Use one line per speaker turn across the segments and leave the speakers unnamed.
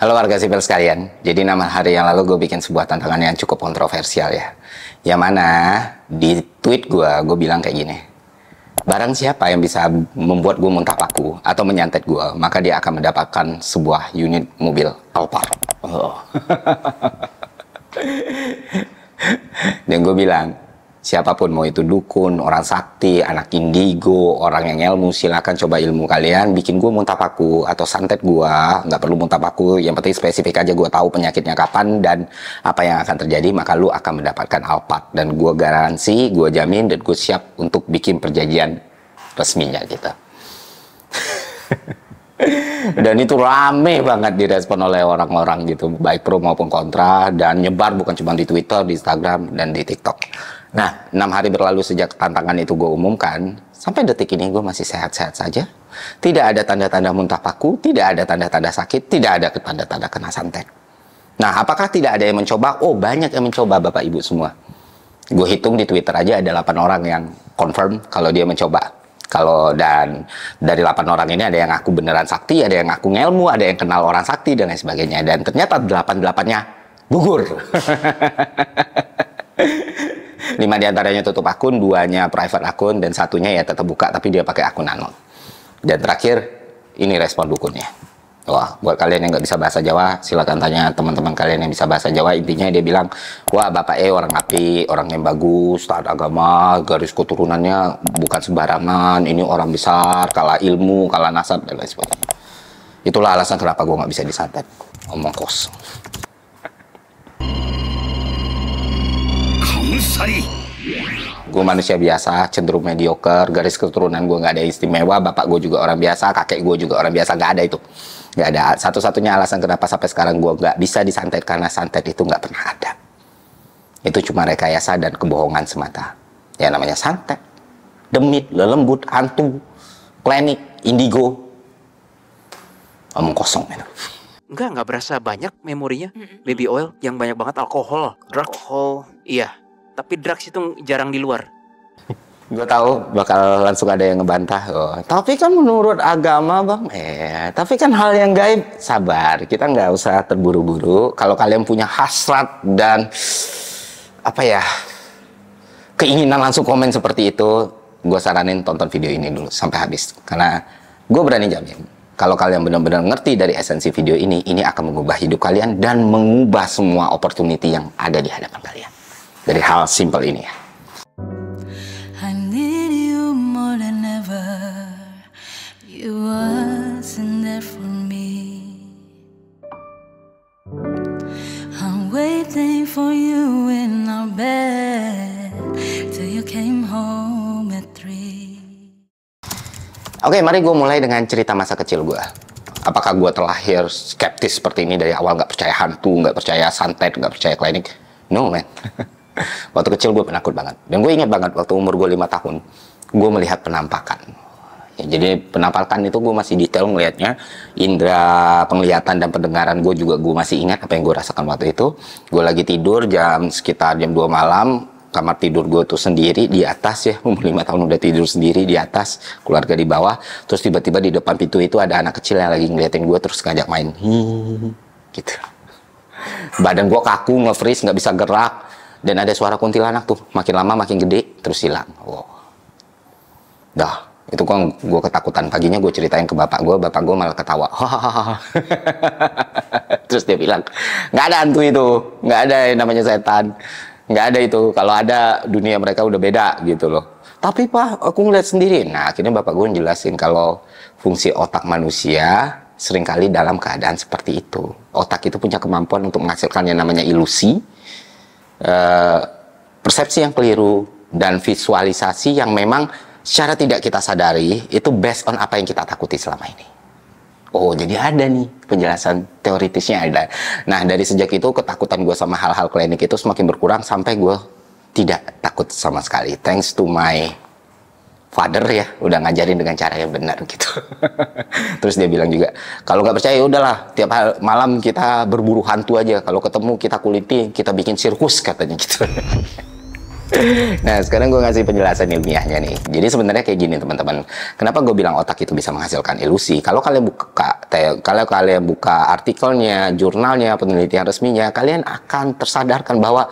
Halo warga sipil sekalian, jadi 6 hari yang lalu gue bikin sebuah tantangan yang cukup kontroversial ya. Yang mana di tweet gue bilang kayak gini. Barang siapa yang bisa membuat gue muntah paku atau menyantet gue, maka dia akan mendapatkan sebuah unit mobil Alphard. Oh. Dan gue bilang, siapapun mau itu dukun, orang sakti, anak indigo, orang yang ilmu, silakan coba ilmu kalian, bikin gue muntah paku atau santet gue, nggak perlu muntah paku, yang penting spesifik aja gue tahu penyakitnya kapan dan apa yang akan terjadi, maka lu akan mendapatkan Alphard. Dan gue garansi, gue jamin, dan gue siap untuk bikin perjanjian resminya gitu. Dan itu rame banget direspon oleh orang-orang gitu, baik pro maupun kontra, dan nyebar bukan cuma di Twitter, di Instagram, dan di TikTok. Nah, 6 hari berlalu sejak tantangan itu gue umumkan, sampai detik ini gue masih sehat-sehat saja. Tidak ada tanda-tanda muntah paku, tidak ada tanda-tanda sakit, tidak ada tanda-tanda kena santet. Nah, apakah tidak ada yang mencoba? Oh, banyak yang mencoba Bapak Ibu semua. Gue hitung di Twitter aja ada 8 orang yang confirm kalau dia mencoba. Dan dari 8 orang ini ada yang ngaku beneran sakti, ada yang ngaku ngelmu, ada yang kenal orang sakti, dan lain sebagainya. Dan ternyata 8-8-nya gugur. 5 diantaranya tutup akun, 2-nya private akun, dan 1-nya ya tetap buka, tapi dia pakai akun anon. Dan terakhir, ini respon dukunnya. Wah, buat kalian yang nggak bisa bahasa Jawa, silakan tanya teman-teman kalian yang bisa bahasa Jawa. Intinya dia bilang, wah Bapak orang api, orang yang bagus, taat agama, garis keturunannya bukan sembarangan, ini orang besar, kalah ilmu, kalah nasab, dan lain sebagainya. Itulah alasan kenapa gue nggak bisa disantet. Omong kosong. Gue manusia biasa, cenderung mediocre, garis keturunan gue nggak ada istimewa, bapak gue juga orang biasa, kakek gue juga orang biasa, nggak ada itu. Nggak ada. Satu-satunya alasan kenapa sampai sekarang gue nggak bisa disantet karena santet itu nggak pernah ada. Itu cuma rekayasa dan kebohongan semata. Ya namanya santet, demit, lelembut, hantu, klinik, indigo. Omong kosong itu.
Nggak berasa banyak memorinya. Baby oil yang banyak banget alkohol, alkohol, iya. Tapi drugs itu jarang di luar.
Gue tahu bakal langsung ada yang ngebantah. Oh, tapi kan menurut agama bang, tapi kan hal yang gaib. Sabar, kita nggak usah terburu-buru. Kalau kalian punya hasrat dan keinginan langsung komen seperti itu, gue saranin tonton video ini dulu sampai habis. Karena gue berani jamin, kalau kalian benar-benar ngerti dari esensi video ini akan mengubah hidup kalian dan mengubah semua opportunity yang ada di hadapan kalian. Dari hal simple ini ya.
I need you more than ever. You wasn't there for me. I'm waiting for you in our bed till you came home at 3.
Oke, mari gue mulai dengan cerita masa kecil gue. Apakah gue terlahir skeptis seperti ini dari awal, nggak percaya hantu, nggak percaya santet, nggak percaya klinik? No man. Waktu kecil gue penakut banget. Dan gue ingat banget waktu umur gue 5 tahun, gue melihat penampakan. Ya, jadi penampakan itu gue masih detail ngelihatnya. Indera penglihatan dan pendengaran gue juga gue masih ingat apa yang gue rasakan waktu itu. Gue lagi tidur sekitar jam 2 malam. Kamar tidur gue tuh sendiri di atas ya. Umur 5 tahun udah tidur sendiri di atas, keluarga di bawah. Terus tiba-tiba di depan pintu itu ada anak kecil yang lagi ngeliatin gue, terus ngajak main. Gitu. Badan gue kaku, nge-freeze, nggak bisa gerak. Dan ada suara kuntilanak tuh, makin lama makin gede, terus hilang. Wow. Dah, itu kan gue ketakutan. Paginya gue ceritain ke bapak gue malah ketawa. Terus dia bilang, nggak ada hantu itu, nggak ada yang namanya setan, nggak ada itu. Kalau ada, dunia mereka udah beda gitu loh. Tapi pak, aku ngeliat sendiri. Nah, akhirnya bapak gue jelasin kalau fungsi otak manusia seringkali dalam keadaan seperti itu. Otak itu punya kemampuan untuk menghasilkan yang namanya ilusi, persepsi yang keliru, dan visualisasi yang memang secara tidak kita sadari itu based on apa yang kita takuti selama ini. Oh, jadi ada nih penjelasan teoritisnya ada. Nah, dari sejak itu ketakutan gue sama hal-hal klinik itu semakin berkurang sampai gue tidak takut sama sekali. Thanks to my father ya, udah ngajarin dengan cara yang benar gitu. Terus dia bilang juga, kalau nggak percaya udahlah, tiap malam kita berburu hantu aja. Kalau ketemu kita kuliti, kita bikin sirkus katanya gitu. Nah, sekarang gue ngasih penjelasan ilmiahnya nih. Jadi sebenarnya kayak gini teman-teman. Kenapa gue bilang otak itu bisa menghasilkan ilusi? Kalau kalian buka artikelnya, jurnalnya, penelitian resminya, kalian akan tersadarkan bahwa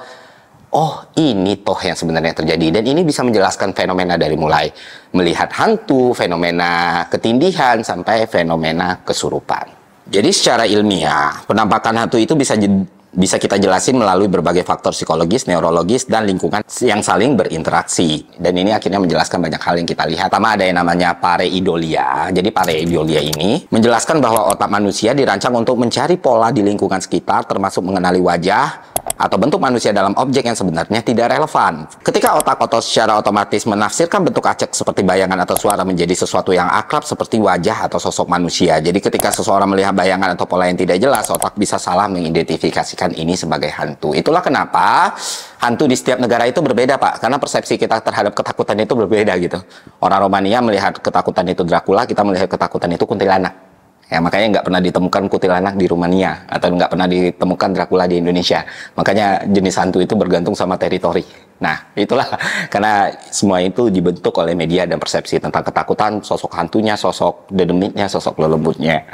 oh, ini toh yang sebenarnya terjadi. Dan ini bisa menjelaskan fenomena dari mulai melihat hantu, fenomena ketindihan, sampai fenomena kesurupan. Jadi secara ilmiah, penampakan hantu itu bisa kita jelasin melalui berbagai faktor psikologis, neurologis, dan lingkungan yang saling berinteraksi. Dan ini akhirnya menjelaskan banyak hal yang kita lihat. Pertama ada yang namanya pareidolia. Jadi pareidolia ini menjelaskan bahwa otak manusia dirancang untuk mencari pola di lingkungan sekitar, termasuk mengenali wajah atau bentuk manusia dalam objek yang sebenarnya tidak relevan. Ketika otak secara otomatis menafsirkan bentuk acak seperti bayangan atau suara menjadi sesuatu yang akrab seperti wajah atau sosok manusia. Jadi ketika seseorang melihat bayangan atau pola yang tidak jelas, otak bisa salah mengidentifikasikan ini sebagai hantu. Itulah kenapa hantu di setiap negara itu berbeda, Pak. Karena persepsi kita terhadap ketakutan itu berbeda gitu. Orang Romania melihat ketakutan itu Dracula, kita melihat ketakutan itu kuntilanak. Ya, makanya nggak pernah ditemukan kuntilanak di Rumania atau nggak pernah ditemukan Dracula di Indonesia. Makanya jenis hantu itu bergantung sama teritori. Nah, itulah karena semua itu dibentuk oleh media dan persepsi tentang ketakutan, sosok hantunya, sosok dedemitnya, sosok lelembutnya.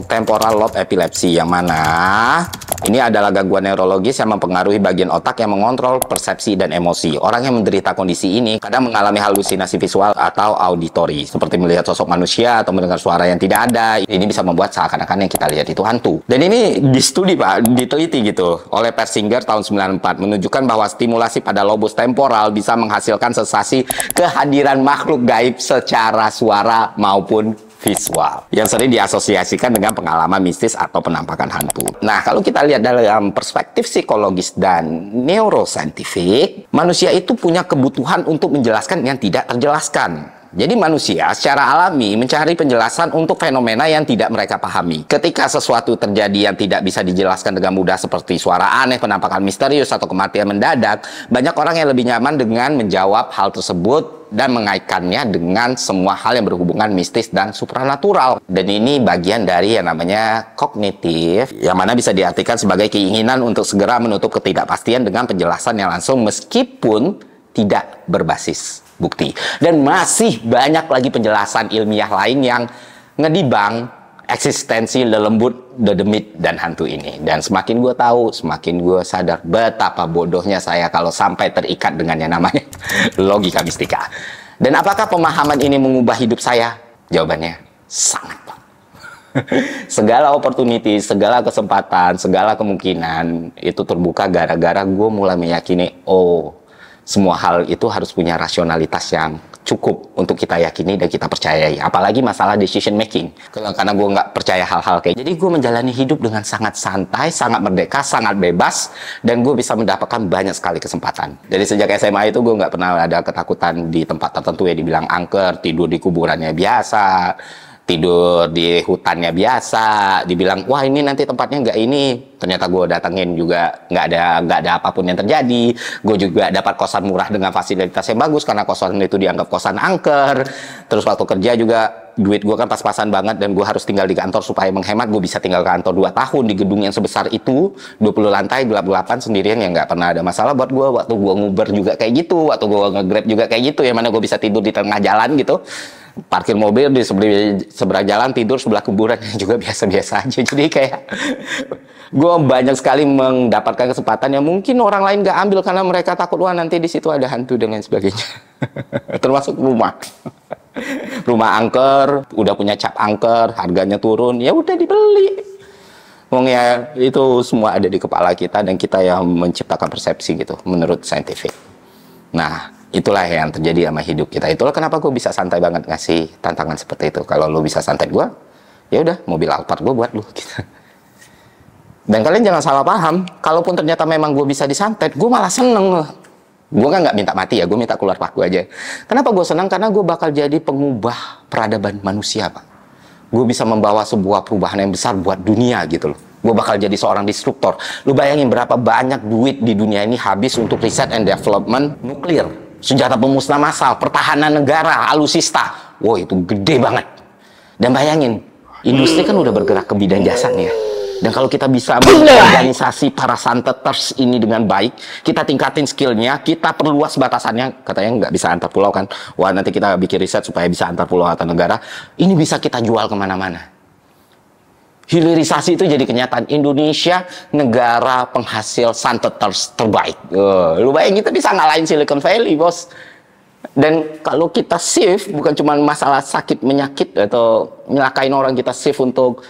Temporal lobe epilepsi yang mana ini adalah gangguan neurologis yang mempengaruhi bagian otak yang mengontrol persepsi dan emosi. Orang yang menderita kondisi ini kadang mengalami halusinasi visual atau auditori, seperti melihat sosok manusia atau mendengar suara yang tidak ada. Ini bisa membuat seakan-akan yang kita lihat itu hantu. Dan ini distudi, Pak, diteliti gitu oleh Persinger tahun 94, menunjukkan bahwa stimulasi pada lobus temporal bisa menghasilkan sensasi kehadiran makhluk gaib secara suara maupun visual yang sering diasosiasikan dengan pengalaman mistis atau penampakan hantu. Nah, kalau kita lihat dalam perspektif psikologis dan neurosaintifik, manusia itu punya kebutuhan untuk menjelaskan yang tidak terjelaskan. Jadi manusia secara alami mencari penjelasan untuk fenomena yang tidak mereka pahami. Ketika sesuatu terjadi yang tidak bisa dijelaskan dengan mudah seperti suara aneh, penampakan misterius, atau kematian mendadak, banyak orang yang lebih nyaman dengan menjawab hal tersebut dan mengaitkannya dengan semua hal yang berhubungan mistis dan supranatural. Dan ini bagian dari yang namanya kognitif, yang mana bisa diartikan sebagai keinginan untuk segera menutup ketidakpastian dengan penjelasan yang langsung meskipun tidak berbasis bukti. Dan masih banyak lagi penjelasan ilmiah lain yang ngedibang eksistensi lelembut, dedemit, dan hantu ini. Dan semakin gue tahu, semakin gue sadar betapa bodohnya saya kalau sampai terikat dengan yang namanya logika mistika. Dan apakah pemahaman ini mengubah hidup saya? Jawabannya sangat, Pak. Segala opportunity, segala kesempatan, segala kemungkinan itu terbuka gara-gara gue mulai meyakini, oh, semua hal itu harus punya rasionalitas yang cukup untuk kita yakini dan kita percayai. Apalagi masalah decision making. Karena gue nggak percaya hal-hal kayak. Jadi gue menjalani hidup dengan sangat santai, sangat merdeka, sangat bebas. Dan gue bisa mendapatkan banyak sekali kesempatan. Dari sejak SMA itu gue nggak pernah ada ketakutan di tempat tertentu ya. Dibilang angker, tidur di kuburannya biasa, tidur di hutannya biasa, dibilang wah ini nanti tempatnya nggak ini, ternyata gue datengin juga nggak ada apapun yang terjadi. Gue juga dapat kosan murah dengan fasilitas yang bagus karena kosan itu dianggap kosan angker. Terus waktu kerja juga duit gue kan pas-pasan banget dan gue harus tinggal di kantor supaya menghemat. Gue bisa tinggal kantor 2 tahun di gedung yang sebesar itu, 20 lantai, gelap-gelapan sendirian, yang nggak pernah ada masalah buat gue. Waktu gue nguber juga kayak gitu, waktu gue nge-grab juga kayak gitu, yang mana gue bisa tidur di tengah jalan gitu. Parkir mobil di seberang jalan, tidur sebelah kuburan juga biasa-biasa aja. Jadi kayak gue banyak sekali mendapatkan kesempatan yang mungkin orang lain gak ambil karena mereka takut wah nanti di situ ada hantu dan lain sebagainya. Termasuk rumah angker, udah punya cap angker, harganya turun, ya udah dibeli. Wong ya itu semua ada di kepala kita dan kita yang menciptakan persepsi gitu menurut saintifik. Nah, itulah yang terjadi sama hidup kita. Itulah kenapa gue bisa santai banget ngasih tantangan seperti itu. Kalau lo bisa santai gue, ya udah mobil Alphard gue buat lo gitu. Dan kalian jangan salah paham, kalaupun ternyata memang gue bisa disantet, gue malah seneng. Gue kan nggak minta mati ya, gue minta keluar paku aja. Kenapa gue senang? Karena gue bakal jadi pengubah peradaban manusia, Pak. Gue bisa membawa sebuah perubahan yang besar buat dunia gitu loh. Gue bakal jadi seorang disruptor. Lu bayangin berapa banyak duit di dunia ini habis untuk riset and development nuklir, senjata pemusnah massal, pertahanan negara, alutsista. Wow, itu gede banget. Dan bayangin, industri kan udah bergerak ke bidang jasa nih ya. Dan kalau kita bisa mengorganisasi para santeters ini dengan baik, kita tingkatin skillnya, kita perluas batasannya, katanya nggak bisa antar pulau kan, wah nanti kita bikin riset supaya bisa antar pulau atau negara, ini bisa kita jual kemana-mana. Hilirisasi itu jadi kenyataan. Indonesia negara penghasil santeters terbaik. Lu bayangin kita bisa ngalahin Silicon Valley, bos. Dan kalau kita shift, bukan cuma masalah sakit menyakit atau nyelakain orang, kita shift untuk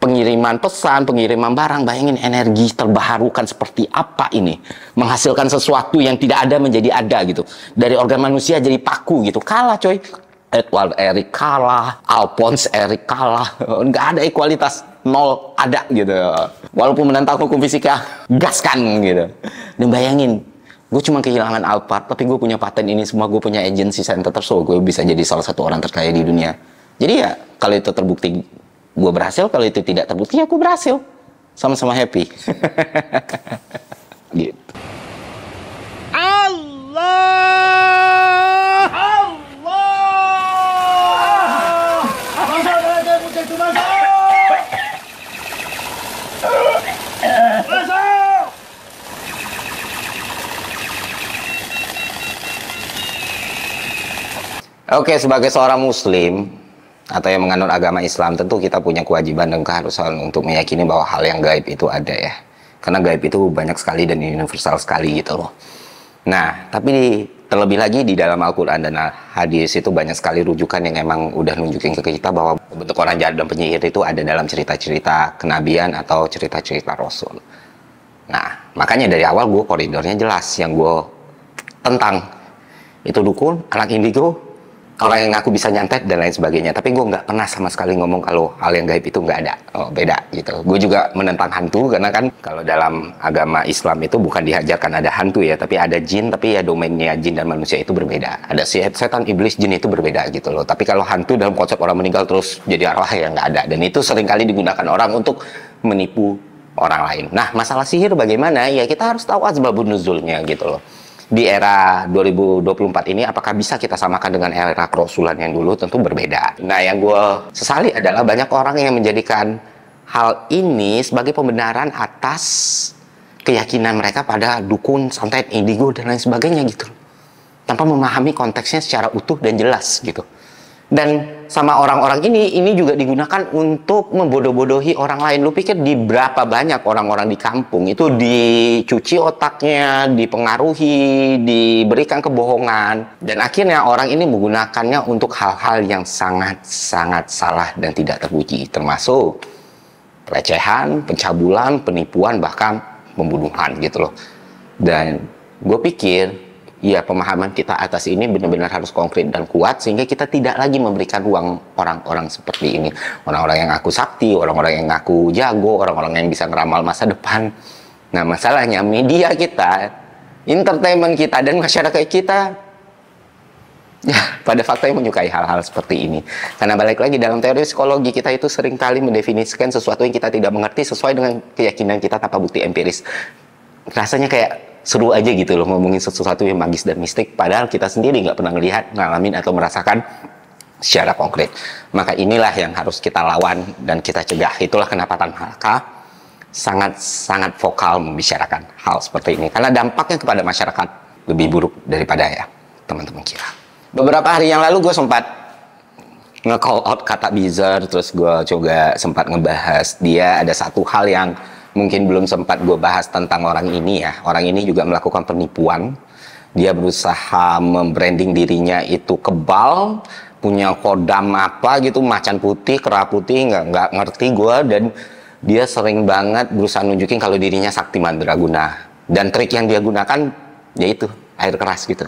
pengiriman pesan, pengiriman barang. Bayangin energi terbarukan seperti apa ini. Menghasilkan sesuatu yang tidak ada menjadi ada gitu. Dari organ manusia jadi paku gitu. Kalah coy. Edward Eric kalah. Alphonse Eric kalah. Nggak ada ekualitas. Nol ada gitu. Walaupun menentang hukum fisika, gaskan gitu. Dan bayangin, gue cuma kehilangan Alphard, tapi gue punya paten ini semua, gue punya agency center, so gue bisa jadi salah satu orang terkaya di dunia. Jadi ya, kalau itu terbukti gue berhasil, kalau itu tidak terbukti ya gue berhasil. Sama-sama happy. Gitu. Oke, sebagai seorang muslim atau yang menganut agama Islam, tentu kita punya kewajiban dan keharusan untuk meyakini bahwa hal yang gaib itu ada ya. Karena gaib itu banyak sekali dan universal sekali gitu loh. Nah, tapi terlebih lagi di dalam Al-Quran dan hadis itu banyak sekali rujukan yang emang udah nunjukin ke kita bahwa bentuk orang jahat dan penyihir itu ada dalam cerita-cerita kenabian atau cerita-cerita Rasul. Nah, makanya dari awal gue koridornya jelas, yang gue tentang itu dukun, anak indigo, orang yang ngaku bisa nyantet dan lain sebagainya. Tapi gue nggak pernah sama sekali ngomong kalau hal yang gaib itu nggak ada. Oh, beda gitu. Gue juga menentang hantu, karena kan kalau dalam agama Islam itu bukan diajarkan ada hantu ya, tapi ada jin, tapi ya domainnya jin dan manusia itu berbeda. Ada setan, iblis, jin itu berbeda gitu loh. Tapi kalau hantu dalam konsep orang meninggal terus jadi arwah, yang nggak ada. Dan itu seringkali digunakan orang untuk menipu orang lain. Nah, masalah sihir bagaimana? Ya kita harus tahu asbabun nuzulnya gitu loh. Di era 2024 ini, apakah bisa kita samakan dengan era kerasulan yang dulu? Tentu berbeda. Nah, yang gue sesali adalah banyak orang yang menjadikan hal ini sebagai pembenaran atas keyakinan mereka pada dukun, santet, indigo, dan lain sebagainya gitu. Tanpa memahami konteksnya secara utuh dan jelas gitu. Dan sama orang-orang ini juga digunakan untuk membodoh-bodohi orang lain. Lu pikir di berapa banyak orang-orang di kampung itu dicuci otaknya, dipengaruhi, diberikan kebohongan, dan akhirnya orang ini menggunakannya untuk hal-hal yang sangat-sangat salah dan tidak terpuji, termasuk pelecehan, pencabulan, penipuan, bahkan pembunuhan gitu loh. Dan gue pikir ya, pemahaman kita atas ini benar-benar harus konkret dan kuat, sehingga kita tidak lagi memberikan ruang orang-orang seperti ini. Orang-orang yang ngaku sakti, orang-orang yang ngaku jago, orang-orang yang bisa ngeramal masa depan. Nah, masalahnya media kita, entertainment kita, dan masyarakat kita ya pada faktanya menyukai hal-hal seperti ini. Karena balik lagi, dalam teori psikologi kita itu seringkali mendefinisikan sesuatu yang kita tidak mengerti sesuai dengan keyakinan kita tanpa bukti empiris. Rasanya kayak seru aja gitu loh ngomongin sesuatu yang magis dan mistik, padahal kita sendiri nggak pernah ngelihat, ngalamin, atau merasakan secara konkret. Maka inilah yang harus kita lawan dan kita cegah. Itulah kenapa Tan Malaka sangat-sangat vokal membicarakan hal seperti ini, karena dampaknya kepada masyarakat lebih buruk daripada ya teman-teman kira. Beberapa hari yang lalu gue sempat nge-call out kata bizarre, terus gue juga sempat ngebahas dia ada satu hal yang mungkin belum sempat gue bahas tentang orang ini ya. Orang ini juga melakukan penipuan. Dia berusaha membranding dirinya itu kebal, punya kodam apa gitu, macan putih, kera putih, nggak ngerti gue. Dan dia sering banget berusaha nunjukin kalau dirinya sakti mandraguna. Dan trik yang dia gunakan yaitu air keras gitu,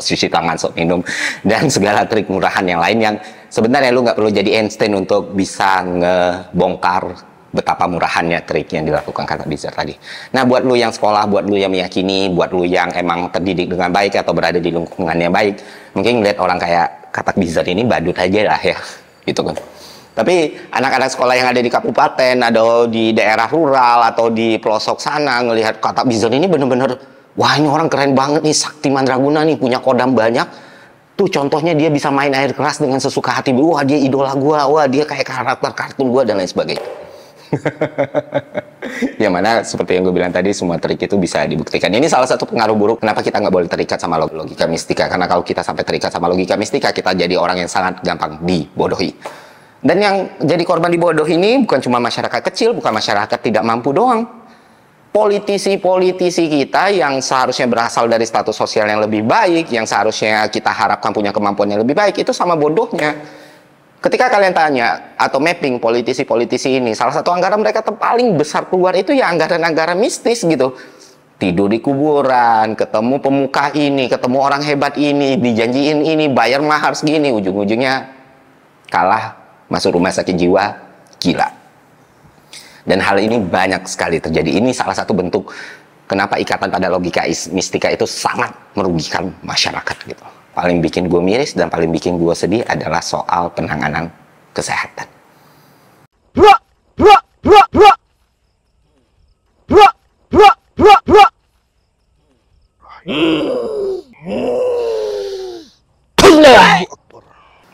cuci tangan, sok minum, dan segala trik murahan yang lain yang sebenarnya lu nggak perlu jadi Einstein untuk bisa ngebongkar betapa murahannya trik yang dilakukan kata bizarre tadi. Nah, buat lu yang sekolah, buat lu yang meyakini, buat lu yang emang terdidik dengan baik atau berada di lingkungan yang baik, mungkin ngeliat orang kayak kata bizarre ini badut aja lah ya, gitu kan. Tapi anak-anak sekolah yang ada di kabupaten, ada di daerah rural atau di pelosok sana, ngelihat kata bizarre ini bener-bener, wah ini orang keren banget nih, sakti mandraguna nih, punya kodam banyak. Tuh contohnya dia bisa main air keras dengan sesuka hati, wah dia idola gua, wah dia kayak karakter kartun gua, dan lain sebagainya. Yang mana seperti yang gue bilang tadi, semua trik itu bisa dibuktikan. Ini salah satu pengaruh buruk kenapa kita nggak boleh terikat sama logika mistika. Karena kalau kita sampai terikat sama logika mistika, kita jadi orang yang sangat gampang dibodohi. Dan yang jadi korban dibodohi ini bukan cuma masyarakat kecil, bukan masyarakat tidak mampu doang. Politisi-politisi kita yang seharusnya berasal dari status sosial yang lebih baik, yang seharusnya kita harapkan punya kemampuan yang lebih baik, itu sama bodohnya. Ketika kalian tanya atau mapping politisi-politisi ini, salah satu anggaran mereka paling besar keluar itu ya anggaran-anggaran mistis gitu. Tidur di kuburan, ketemu pemuka ini, ketemu orang hebat ini, dijanjiin ini, bayar mahar segini, ujung-ujungnya kalah masuk rumah sakit jiwa, gila. Dan hal ini banyak sekali terjadi. Ini salah satu bentuk kenapa ikatan pada logika mistika itu sangat merugikan masyarakat gitu. Paling bikin gue miris dan paling bikin gue sedih adalah soal penanganan kesehatan.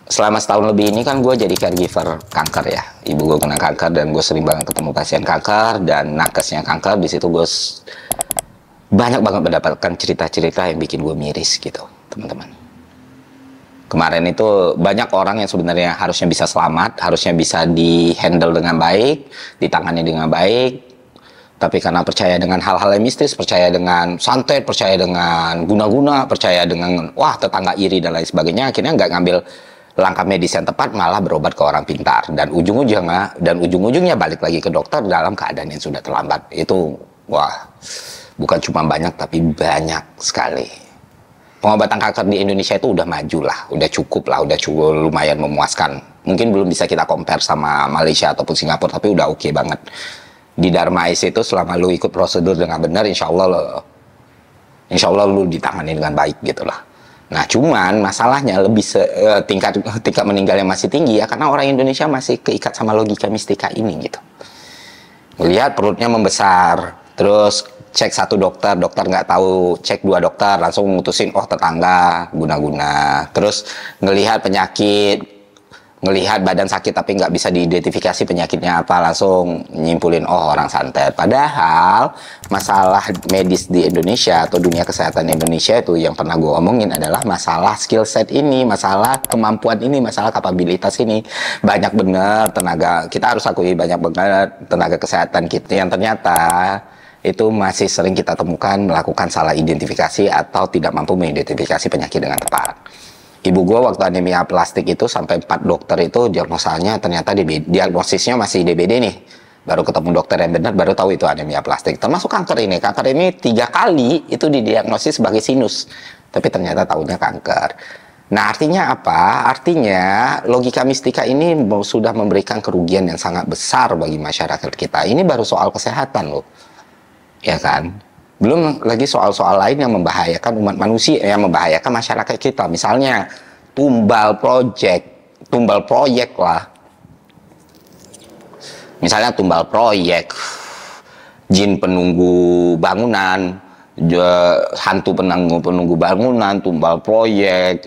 Selama setahun lebih ini kan gue jadi caregiver kanker ya. Ibu gue kena kanker dan gue sering banget ketemu pasien kanker dan nakesnya kanker. Di situ gue banyak banget mendapatkan cerita-cerita yang bikin gue miris gitu, teman-teman. Kemarin itu banyak orang yang sebenarnya harusnya bisa selamat, harusnya bisa di-handle dengan baik, ditangani dengan baik. Tapi karena percaya dengan hal-hal yang mistis, percaya dengan santet, percaya dengan guna-guna, percaya dengan wah tetangga iri dan lain sebagainya, akhirnya nggak ngambil langkah medis yang tepat, malah berobat ke orang pintar. Dan ujung-ujungnya balik lagi ke dokter dalam keadaan yang sudah terlambat. Itu wah, bukan cuma banyak tapi banyak sekali. Pengobatan kanker di Indonesia itu udah maju lah, udah cukup lumayan memuaskan. Mungkin belum bisa kita compare sama Malaysia ataupun Singapura, tapi udah oke banget. Di Dharma Ais itu selama lu ikut prosedur dengan benar, insya Allah lu ditangani dengan baik gitu lah. Nah cuman masalahnya lebih tingkat meninggalnya masih tinggi ya, karena orang Indonesia masih keikat sama logika mistika ini gitu. Melihat perutnya membesar, terus cek satu dokter nggak tahu, cek dua dokter langsung memutusin oh tetangga guna-guna. Terus ngelihat penyakit, ngelihat badan sakit tapi nggak bisa diidentifikasi penyakitnya apa, langsung nyimpulin oh orang santet. Padahal masalah medis di Indonesia atau dunia kesehatan Indonesia itu yang pernah gue omongin adalah masalah skill set ini, masalah kemampuan ini, masalah kapabilitas ini. Banyak bener tenaga, kita harus akui banyak bener tenaga kesehatan kita yang ternyata itu masih sering kita temukan melakukan salah identifikasi atau tidak mampu mengidentifikasi penyakit dengan tepat. Ibu gue waktu anemia plastik itu sampai 4 dokter itu diagnosanya ternyata diagnosisnya masih DBD nih. Baru ketemu dokter yang benar, baru tahu itu anemia plastik. Termasuk kanker ini. Kanker ini 3 kali itu didiagnosis sebagai sinus. Tapi ternyata tahunya kanker. Nah artinya apa? Artinya logika mistika ini sudah memberikan kerugian yang sangat besar bagi masyarakat kita. Ini baru soal kesehatan loh. Ya kan? Belum lagi soal-soal lain yang membahayakan umat manusia, yang membahayakan masyarakat kita. Misalnya tumbal proyek lah. Misalnya tumbal proyek, jin penunggu bangunan, hantu penunggu bangunan, tumbal proyek,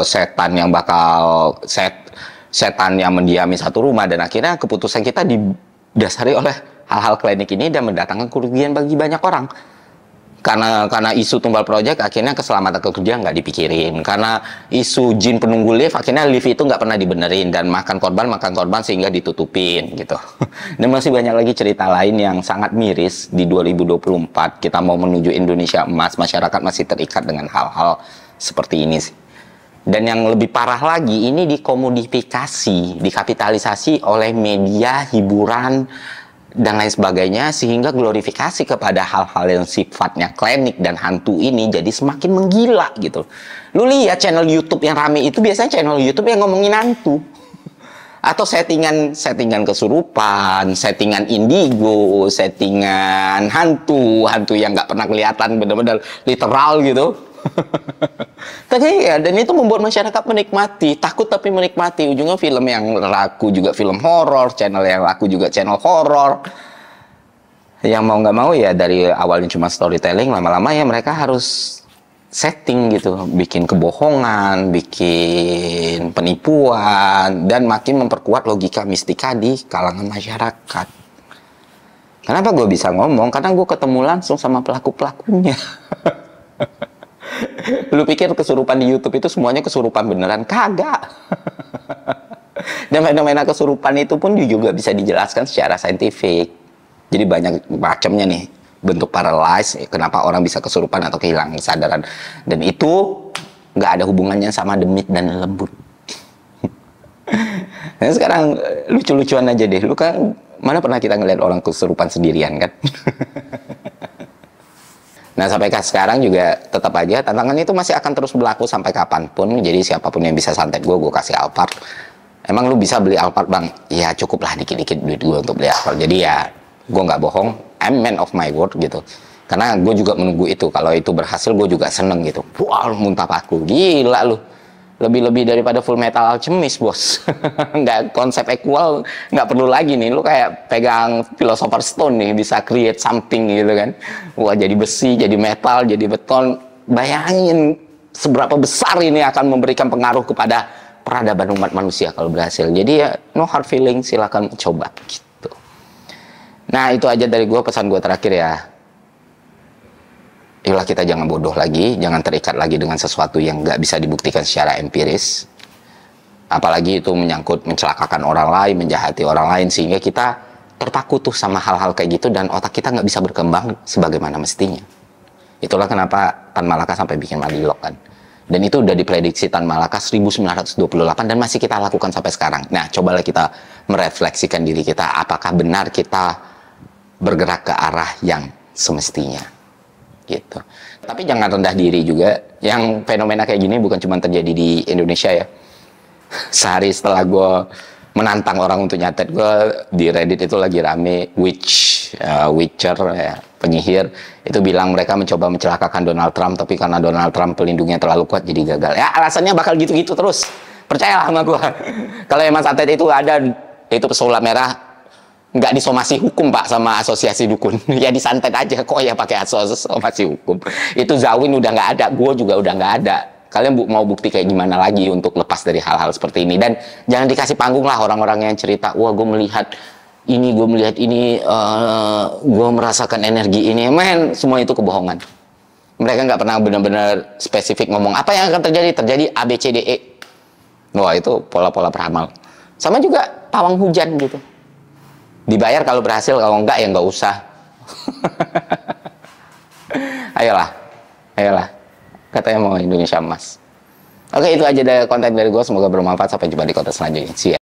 setan yang setan yang mendiami satu rumah, dan akhirnya keputusan kita didasari oleh hal-hal klinik ini dan mendatangkan kerugian bagi banyak orang. Karena isu tumbal proyek akhirnya keselamatan kerja nggak dipikirin. Karena isu jin penunggu lift akhirnya lift itu nggak pernah dibenerin dan makan korban sehingga ditutupin gitu. Dan masih banyak lagi cerita lain yang sangat miris. Di 2024 kita mau menuju Indonesia emas, masyarakat masih terikat dengan hal-hal seperti ini sih. Dan yang lebih parah lagi, ini dikomodifikasi, dikapitalisasi oleh media, hiburan, dan lain sebagainya, sehingga glorifikasi kepada hal-hal yang sifatnya klinik dan hantu ini jadi semakin menggila gitu. Lu lihat channel YouTube yang rame itu biasanya channel YouTube yang ngomongin hantu. Atau settingan kesurupan, settingan indigo, settingan hantu yang nggak pernah kelihatan, benar-benar literal gitu. Tapi ya, dan itu membuat masyarakat menikmati, takut tapi menikmati. Ujungnya film yang laku juga film horor, channel yang laku juga channel horor. Yang mau nggak mau ya dari awalnya cuma storytelling, lama-lama ya mereka harus setting gitu, bikin kebohongan, bikin penipuan, dan makin memperkuat logika mistika di kalangan masyarakat. Kenapa gue bisa ngomong? Karena gue ketemu langsung sama pelaku-pelakunya. Lu pikir kesurupan di YouTube itu semuanya kesurupan beneran? Kagak. Dan fenomena kesurupan itu pun juga bisa dijelaskan secara saintifik. Jadi banyak macamnya nih. Bentuk paralyze, kenapa orang bisa kesurupan atau kehilangan kesadaran. Dan itu nggak ada hubungannya sama demit dan lembut. Nah, sekarang lucu-lucuan aja deh. Lu kan, mana pernah kita ngeliat orang kesurupan sendirian kan? Nah, sampai sekarang juga tetap aja tantangan itu masih akan terus berlaku sampai kapanpun. Jadi siapapun yang bisa santet gue kasih Alphard. Emang lu bisa beli Alphard bang? Ya cukuplah dikit-dikit duit gue untuk beli Alphard. Jadi ya gue nggak bohong, I'm man of my word gitu. Karena gue juga menunggu itu. Kalau itu berhasil gue juga seneng gitu. Wah, muntah paku, gila lu. Lebih-lebih daripada Full Metal Alchemist bos. Nggak, konsep equal nggak perlu lagi nih. Lu kayak pegang Philosopher's Stone nih, bisa create something gitu kan. Wah, jadi besi, jadi metal, jadi beton. Bayangin seberapa besar ini akan memberikan pengaruh kepada peradaban umat manusia kalau berhasil. Jadi ya no hard feeling, silakan coba gitu. Nah, itu aja dari gue, pesan gue terakhir ya. Itulah, kita jangan bodoh lagi, jangan terikat lagi dengan sesuatu yang nggak bisa dibuktikan secara empiris. Apalagi itu menyangkut mencelakakan orang lain, menjahati orang lain, sehingga kita terpaku tuh sama hal-hal kayak gitu dan otak kita nggak bisa berkembang sebagaimana mestinya. Itulah kenapa Tan Malaka sampai bikin Madilog kan. Dan itu udah diprediksi Tan Malaka 1928 dan masih kita lakukan sampai sekarang. Nah, cobalah kita merefleksikan diri kita, apakah benar kita bergerak ke arah yang semestinya gitu. Tapi jangan rendah diri juga. Yang fenomena kayak gini bukan cuma terjadi di Indonesia ya. Sehari setelah gue menantang orang untuk nyatet, gue di Reddit itu lagi rame Witcher ya, penyihir itu bilang mereka mencoba mencelakakan Donald Trump, tapi karena Donald Trump pelindungnya terlalu kuat jadi gagal. Ya alasannya bakal gitu-gitu terus. Percayalah sama gue. Kalau emang santet itu ada, itu pesulap merah nggak disomasi hukum pak sama asosiasi dukun. Ya disantet aja kok ya pakai asosiasi hukum. Itu Zawin udah nggak ada, gue juga udah nggak ada. Kalian mau bukti kayak gimana lagi untuk lepas dari hal-hal seperti ini? Dan jangan dikasih panggung lah orang-orang yang cerita, wah gue melihat ini, gue merasakan energi ini. Men, semua itu kebohongan. Mereka nggak pernah benar-benar spesifik ngomong apa yang akan terjadi. Terjadi A, B, C, D, E. Wah, itu pola-pola peramal. Sama juga pawang hujan gitu. Dibayar kalau berhasil, kalau enggak ya nggak usah. Ayolah. Katanya mau Indonesia emas. Oke, itu aja dari konten dari gue. Semoga bermanfaat. Sampai jumpa di konten selanjutnya. See ya.